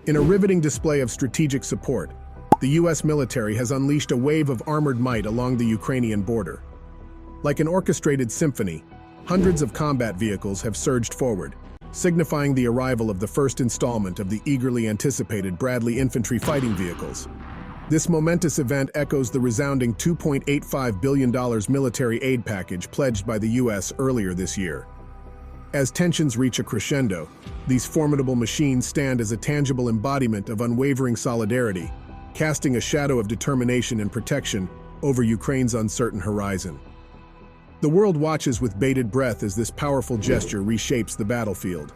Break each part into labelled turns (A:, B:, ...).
A: In a riveting display of strategic support, the U.S. military has unleashed a wave of armored might along the Ukrainian border. Like an orchestrated symphony, hundreds of combat vehicles have surged forward, signifying the arrival of the first installment of the eagerly anticipated Bradley infantry fighting vehicles. This momentous event echoes the resounding $2.85 billion military aid package pledged by the U.S. earlier this year. As tensions reach a crescendo, these formidable machines stand as a tangible embodiment of unwavering solidarity, casting a shadow of determination and protection over Ukraine's uncertain horizon. The world watches with bated breath as this powerful gesture reshapes the battlefield.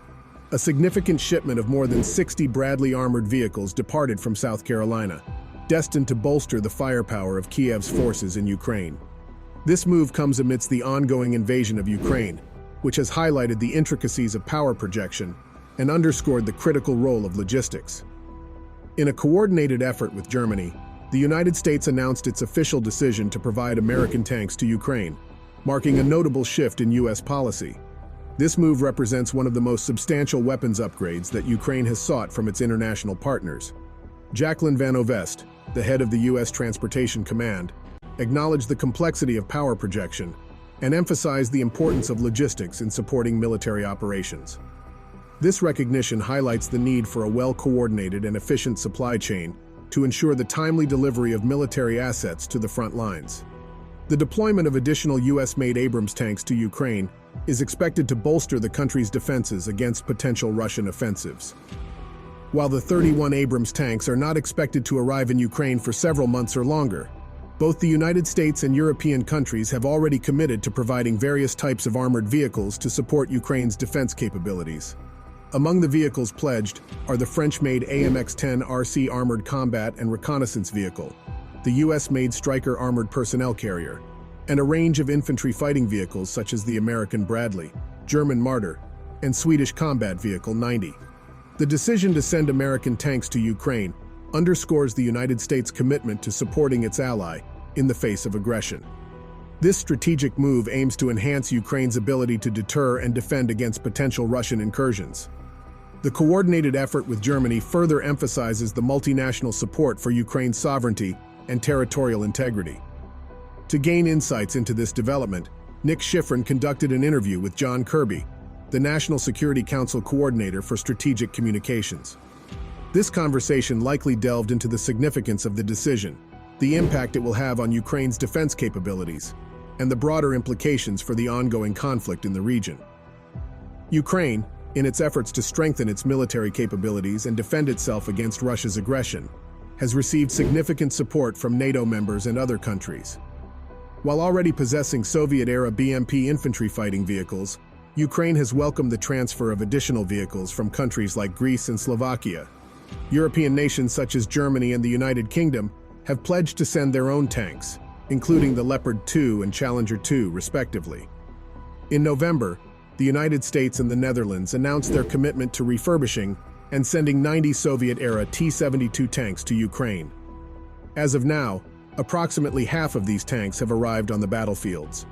A: A significant shipment of more than 60 Bradley armored vehicles departed from South Carolina, destined to bolster the firepower of Kiev's forces in Ukraine. This move comes amidst the ongoing invasion of Ukraine, which has highlighted the intricacies of power projection and underscored the critical role of logistics. In a coordinated effort with Germany, the United States announced its official decision to provide American tanks to Ukraine, marking a notable shift in U.S. policy. This move represents one of the most substantial weapons upgrades that Ukraine has sought from its international partners. Jacqueline Van Ovest, the head of the U.S. Transportation Command, acknowledged the complexity of power projection and emphasized the importance of logistics in supporting military operations. This recognition highlights the need for a well-coordinated and efficient supply chain to ensure the timely delivery of military assets to the front lines. The deployment of additional U.S.-made Abrams tanks to Ukraine is expected to bolster the country's defenses against potential Russian offensives. While the 31 Abrams tanks are not expected to arrive in Ukraine for several months or longer, both the United States and European countries have already committed to providing various types of armored vehicles to support Ukraine's defense capabilities. Among the vehicles pledged are the French-made AMX-10 RC armored combat and reconnaissance vehicle, the U.S.-made Stryker armored personnel carrier, and a range of infantry fighting vehicles such as the American Bradley, German Marder, and Swedish Combat Vehicle 90. The decision to send American tanks to Ukraine underscores the United States' commitment to supporting its ally in the face of aggression. This strategic move aims to enhance Ukraine's ability to deter and defend against potential Russian incursions. The coordinated effort with Germany further emphasizes the multinational support for Ukraine's sovereignty and territorial integrity. To gain insights into this development, Nick Schifrin conducted an interview with John Kirby, the National Security Council Coordinator for Strategic Communications. This conversation likely delved into the significance of the decision, the impact it will have on Ukraine's defense capabilities, and the broader implications for the ongoing conflict in the region. Ukraine, in its efforts to strengthen its military capabilities and defend itself against Russia's aggression, has received significant support from NATO members and other countries. While already possessing Soviet-era BMP infantry fighting vehicles, Ukraine has welcomed the transfer of additional vehicles from countries like Greece and Slovakia. European nations such as Germany and the United Kingdom have pledged to send their own tanks, including the Leopard 2 and Challenger 2, respectively. In November, the United States and the Netherlands announced their commitment to refurbishing and sending 90 Soviet-era T-72 tanks to Ukraine. As of now, approximately half of these tanks have arrived on the battlefields.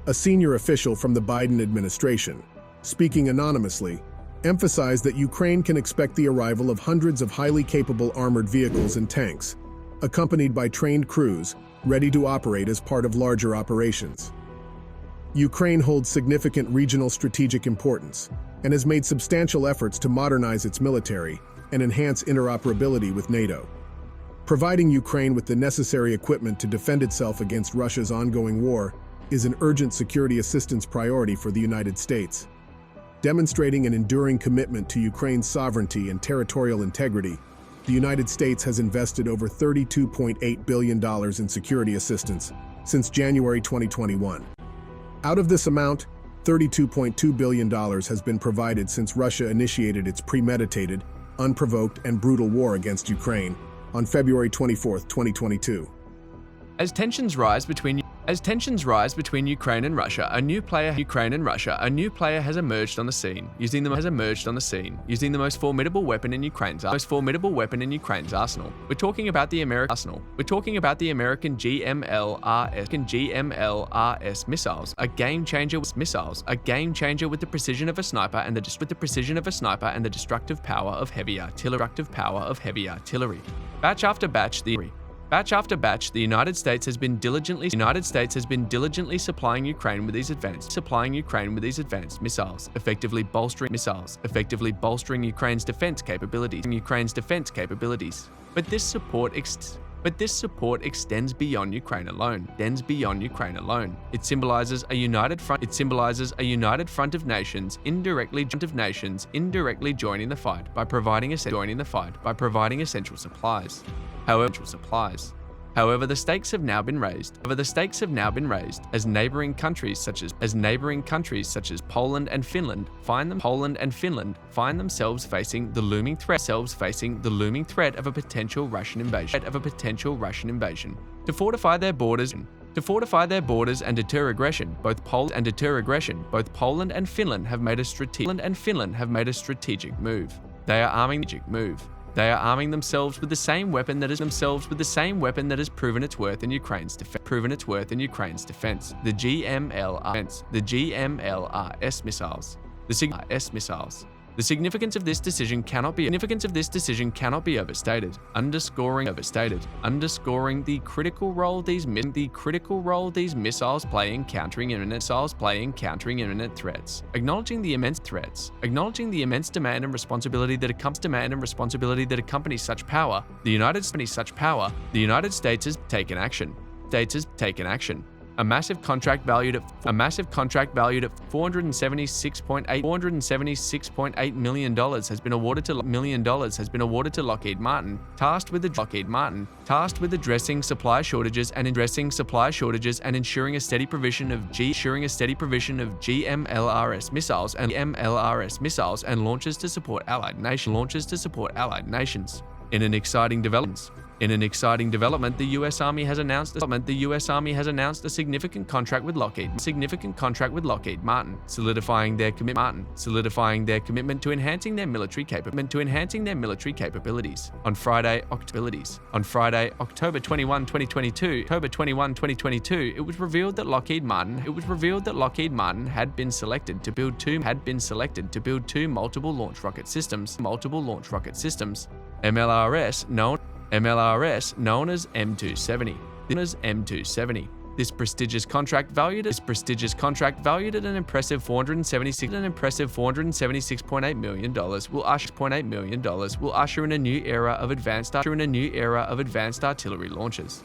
A: A senior official from the Biden administration, speaking anonymously, emphasized that Ukraine can expect the arrival of hundreds of highly capable armored vehicles and tanks, accompanied by trained crews ready to operate as part of larger operations. Ukraine holds significant regional strategic importance and has made substantial efforts to modernize its military and enhance interoperability with NATO. Providing Ukraine with the necessary equipment to defend itself against Russia's ongoing war is an urgent security assistance priority for the United States. Demonstrating an enduring commitment to Ukraine's sovereignty and territorial integrity, the United States has invested over $32.8 billion in security assistance since January 2021. Out of this amount, $32.2 billion has been provided since Russia initiated its premeditated, unprovoked, and brutal war against Ukraine on February 24, 2022.
B: As tensions rise between Ukraine and Russia, a new player has emerged on the scene, using the most formidable weapon in Ukraine's arsenal. We're talking about the American GMLRS missiles, a game changer with the precision of a sniper and the destructive power of heavy artillery. Batch after batch, the United States has been diligently supplying Ukraine with these advanced missiles, effectively bolstering Ukraine's defense capabilities. But this support extends beyond Ukraine alone. It symbolizes a united front of nations indirectly joining the fight by providing essential supplies. However, the stakes have now been raised. As neighboring countries such as Poland and Finland find themselves facing the looming threat of a potential Russian invasion. To fortify their borders and deter aggression, both Poland and Finland have made a strategic move. They are arming themselves with the same weapon that has proven its worth in Ukraine's defense. The GMLRS missiles. The significance of this decision cannot be overstated, underscoring the critical role these missiles play in countering imminent threats. Acknowledging the immense demand and responsibility that accompanies such power, the United States has taken action. A massive contract valued at $476.8 million has been awarded to Lockheed Martin, tasked with addressing supply shortages and ensuring a steady provision of GMLRS missiles and launches to support allied nations. In an exciting development, the U.S. Army has announced a significant contract with Lockheed Martin, solidifying their commitment to enhancing their military capabilities. On Friday, October 21, 2022, it was revealed that Lockheed Martin had been selected to build two multiple launch rocket systems. MLRS known as M270. This prestigious contract valued at an impressive $476.8 million will usher in a new era of advanced artillery launches.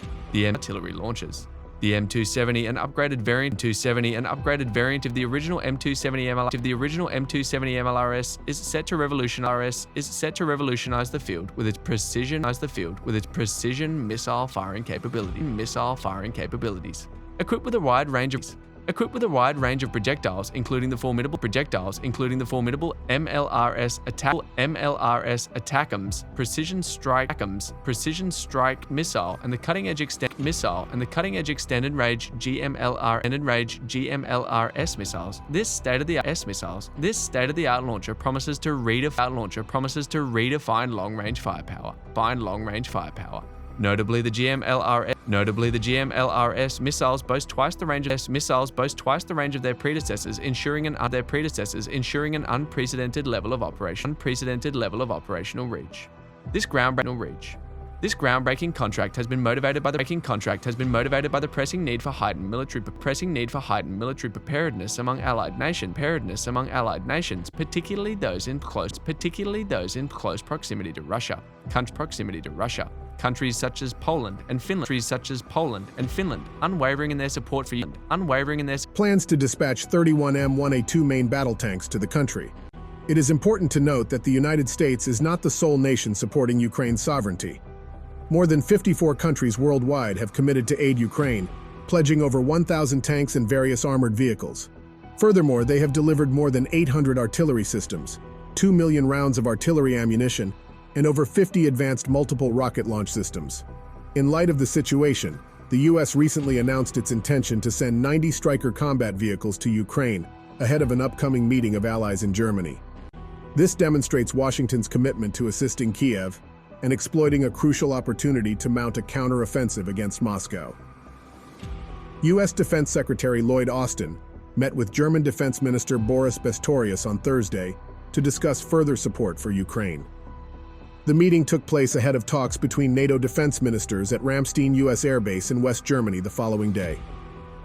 B: The M270, an upgraded variant of the original M270 MLRS, is set to revolutionize the field with its precision missile firing capabilities. Equipped with a wide range of projectiles, including the formidable MLRS ATACMS precision strike missile and the cutting edge extended range GMLRS missiles. This state of the art launcher promises to redefine long range firepower. Notably, the GMLRS missiles boast twice the range of their predecessors, ensuring an unprecedented level of operational reach. This groundbreaking contract has been motivated by the pressing need for heightened military preparedness among allied nations, particularly those in close proximity to Russia. Countries such as Poland and Finland, unwavering in their support for
A: plans to dispatch 31 M1A2 main battle tanks to the country. It is important to note that the United States is not the sole nation supporting Ukraine's sovereignty. More than 54 countries worldwide have committed to aid Ukraine, pledging over 1,000 tanks and various armored vehicles. Furthermore, they have delivered more than 800 artillery systems, 2 million rounds of artillery ammunition, and over 50 advanced multiple rocket launch systems. In light of the situation, the US recently announced its intention to send 90 Stryker combat vehicles to Ukraine ahead of an upcoming meeting of allies in Germany. This demonstrates Washington's commitment to assisting Kiev and exploiting a crucial opportunity to mount a counter-offensive against Moscow. U.S. Defense Secretary Lloyd Austin met with German Defense Minister Boris Pistorius on Thursday to discuss further support for Ukraine. The meeting took place ahead of talks between NATO defense ministers at Ramstein U.S. Air Base in West Germany the following day.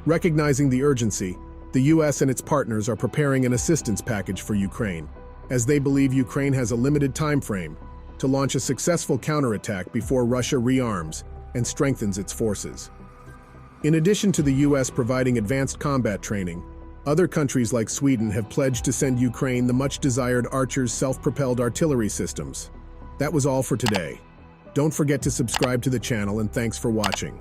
A: Recognizing the urgency, the U.S. and its partners are preparing an assistance package for Ukraine, as they believe Ukraine has a limited time frame to launch a successful counterattack before Russia rearms and strengthens its forces. In addition to the U.S. providing advanced combat training, other countries like Sweden have pledged to send Ukraine the much-desired Archer's self-propelled artillery systems. That was all for today. Don't forget to subscribe to the channel, and thanks for watching.